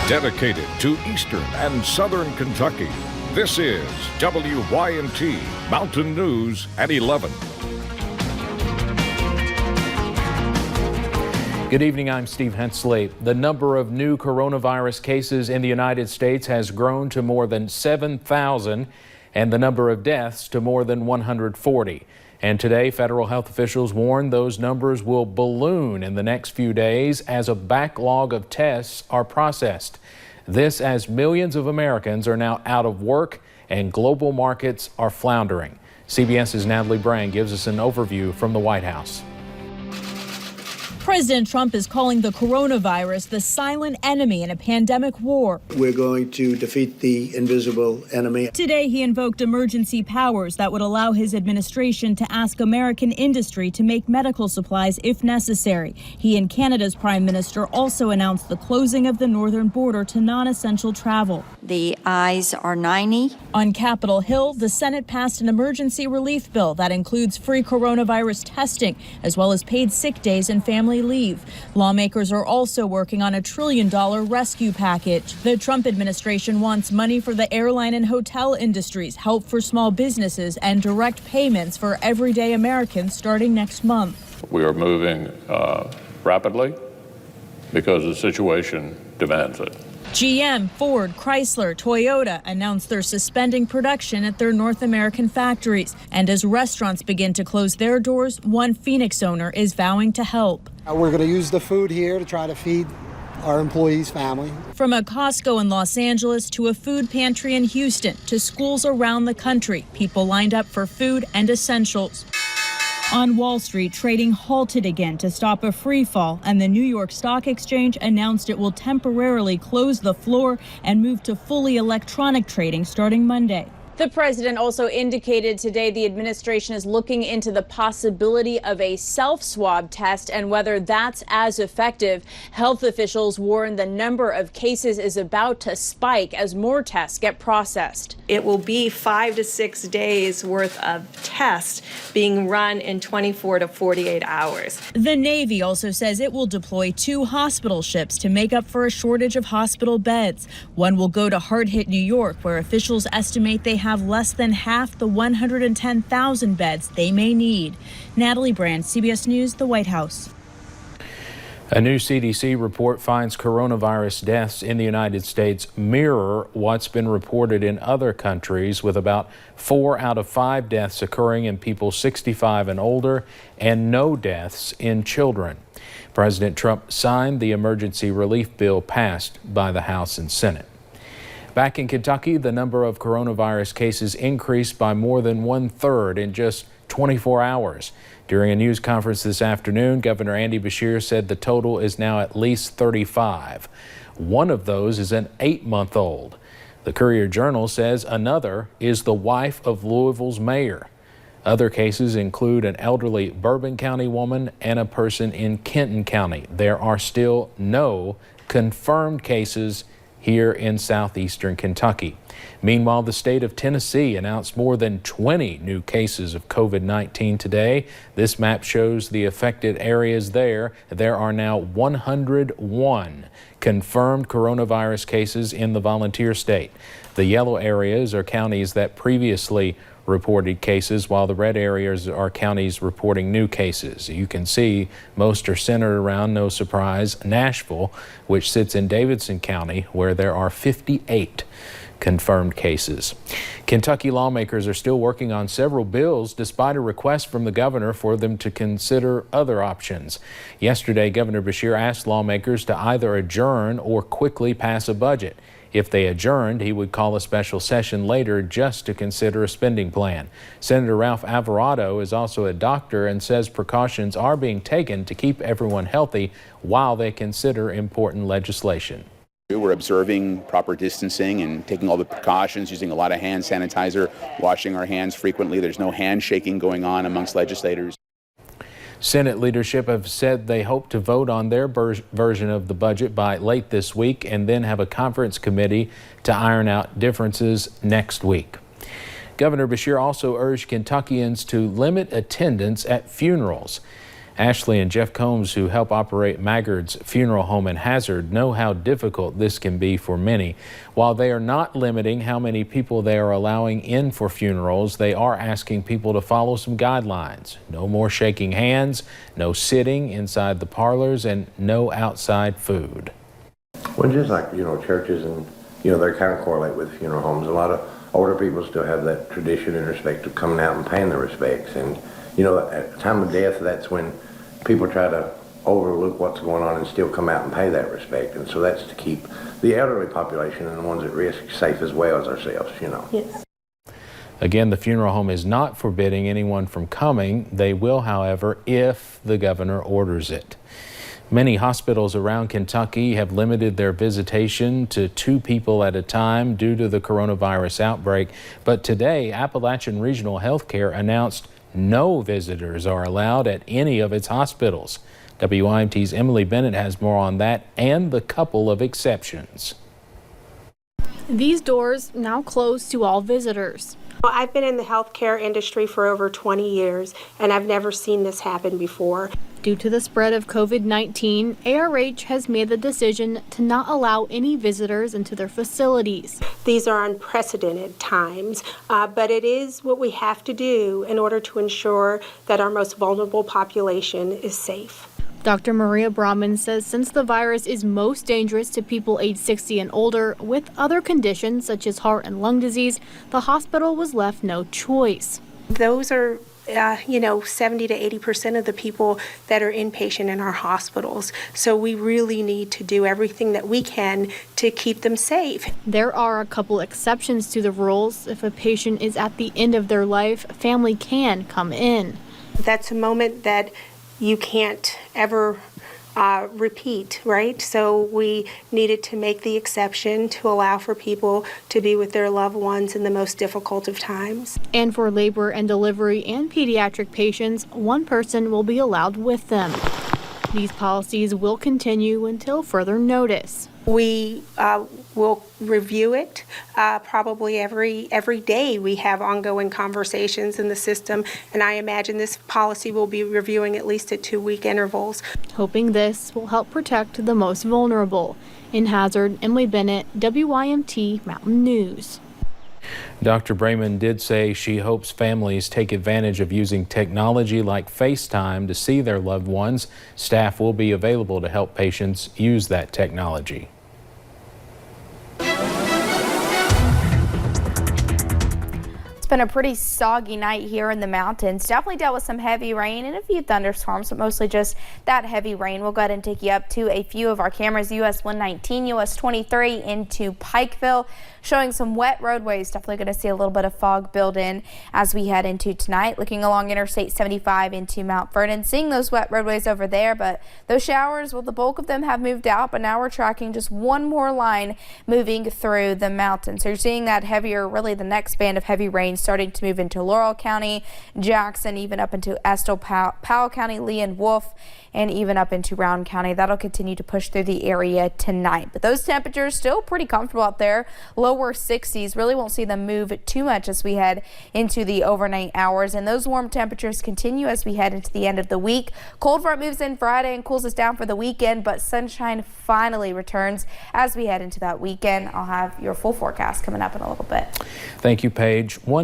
Dedicated to Eastern and Southern Kentucky, this is WYNT Mountain News at 11. Good evening, I'm Steve Hensley. The number of new coronavirus cases in the United States has grown to more than 7,000 and the number of deaths to more than 140. And today, federal health officials warn those numbers will balloon in the next few days as a backlog of tests are processed. This as millions of Americans are now out of work and global markets are floundering. CBS's Natalie Brand gives us an overview from the White House. President Trump is calling the coronavirus the silent enemy in a pandemic war. We're going to defeat the invisible enemy. Today, he invoked emergency powers that would allow his administration to ask American industry to make medical supplies if necessary. He and Canada's Prime Minister also announced the closing of the northern border to non-essential travel. The ayes are 90. On Capitol Hill, the Senate passed an emergency relief bill that includes free coronavirus testing, as well as paid sick days and family leave. Lawmakers are also working on a $1 trillion rescue package. The Trump administration wants money for the airline and hotel industries, help for small businesses, and direct payments for everyday Americans starting next month. We are moving rapidly because the situation demands it. GM, Ford, Chrysler, Toyota announced they're suspending production at their North American factories. And as restaurants begin to close their doors, one Phoenix owner is vowing to help. We're going to use the food here to try to feed our employees' family. From a Costco in Los Angeles to a food pantry in Houston to schools around the country, people lined up for food and essentials. On Wall Street, trading halted again to stop a free fall, and the New York Stock Exchange announced it will temporarily close the floor and move to fully electronic trading starting Monday. The president also indicated today the administration is looking into the possibility of a self-swab test and whether that's as effective. Health officials warn the number of cases is about to spike as more tests get processed. It will be 5 to 6 days worth of tests being run in 24 to 48 hours. The Navy also says it will deploy 2 hospital ships to make up for a shortage of hospital beds. One will go to hard-hit New York, where officials estimate they have less than half the 110,000 beds they may need. Natalie Brand, CBS News, the White House. A new CDC report finds coronavirus deaths in the United States mirror what's been reported in other countries, with about 4 out of 5 deaths occurring in people 65 and older and no deaths in children. President Trump signed the emergency relief bill passed by the House and Senate. Back in Kentucky, the number of coronavirus cases increased by more than 1/3 in just 24 hours. During a news conference this afternoon, Governor Andy Beshear said the total is now at least 35. One of those is an 8-month-old. The Courier-Journal says another is the wife of Louisville's mayor. Other cases include an elderly Bourbon County woman and a person in Kenton County. There are still no confirmed cases here in southeastern Kentucky. Meanwhile, the state of Tennessee announced more than 20 new cases of COVID-19 today. This map shows the affected areas there. There are now 101 confirmed coronavirus cases in the volunteer state. The yellow areas are counties that previously reported cases, while the red areas are counties reporting new cases. You can see most are centered around, no surprise, Nashville, which sits in Davidson County, where there are 58 confirmed cases. Kentucky lawmakers are still working on several bills despite a request from the governor for them to consider other options. Yesterday, Governor Beshear asked lawmakers to either adjourn or quickly pass a budget. If they adjourned, he would call a special session later just to consider a spending plan. Senator Ralph Alvarado is also a doctor and says precautions are being taken to keep everyone healthy while they consider important legislation. We're observing proper distancing and taking all the precautions, using a lot of hand sanitizer, washing our hands frequently. There's no handshaking going on amongst legislators. Senate leadership have said they hope to vote on their version of the budget by late this week and then have a conference committee to iron out differences next week. Governor Beshear also urged Kentuckians to limit attendance at funerals. Ashley and Jeff Combs, who help operate Maggard's funeral home in Hazard, know how difficult this can be for many. While they are not limiting how many people they are allowing in for funerals, they are asking people to follow some guidelines. No more shaking hands, no sitting inside the parlors, and no outside food. Well, just like, churches and, they kind of correlate with funeral homes. A lot of older people still have that tradition and respect of coming out and paying their respects. And, at the time of death, that's when people try to overlook what's going on and still come out and pay that respect. And so that's to keep the elderly population and the ones at risk safe as well as ourselves, Yes. Again, the funeral home is not forbidding anyone from coming. They will, however, if the governor orders it. Many hospitals around Kentucky have limited their visitation to 2 people at a time due to the coronavirus outbreak. But today, Appalachian Regional Healthcare announced no visitors are allowed at any of its hospitals. WYMT's Emily Bennett has more on that and the couple of exceptions. These doors now close to all visitors. I've been in the healthcare industry for over 20 years, and I've never seen this happen before. Due to the spread of COVID-19, AirRage has made the decision to not allow any visitors into their facilities. These are unprecedented times, but it is what we have to do in order to ensure that our most vulnerable population is safe. Dr. Maria Brahman says since the virus is most dangerous to people age 60 and older with other conditions such as heart and lung disease, the hospital was left no choice. Those are 70 to 80% of the people that are inpatient in our hospitals. So we really need to do everything that we can to keep them safe. There are a couple exceptions to the rules. If a patient is at the end of their life, family can come in. That's a moment that you can't ever repeat, right? So we needed to make the exception to allow for people to be with their loved ones in the most difficult of times. And for labor and delivery and pediatric patients, 1 person will be allowed with them. These policies will continue until further notice. We will review it probably every day. We have ongoing conversations in the system, and I imagine this policy will be reviewing at least at 2-week intervals. Hoping this will help protect the most vulnerable. In Hazard, Emily Bennett, WYMT Mountain News. Dr. Brayman did say she hopes families take advantage of using technology like FaceTime to see their loved ones. Staff will be available to help patients use that technology. It's been a pretty soggy night here in the mountains. Definitely dealt with some heavy rain and a few thunderstorms, but mostly just that heavy rain. We'll go ahead and take you up to a few of our cameras. US 119, US 23 into Pikeville, showing some wet roadways. Definitely going to see a little bit of fog build in as we head into tonight. Looking along Interstate 75 into Mount Vernon, seeing those wet roadways over there, but those showers, well, the bulk of them have moved out, but now we're tracking just one more line moving through the mountains. So you're seeing that heavier, really the next band of heavy rain starting to move into Laurel County, Jackson, even up into Estill, Powell County, Lee and Wolf, and even up into Round County. That'll continue to push through the area tonight. But those temperatures still pretty comfortable out there. Lower 60s. Really won't see them move too much as we head into the overnight hours. And those warm temperatures continue as we head into the end of the week. Cold front moves in Friday and cools us down for the weekend, but sunshine finally returns as we head into that weekend. I'll have your full forecast coming up in a little bit. Thank you, Paige. One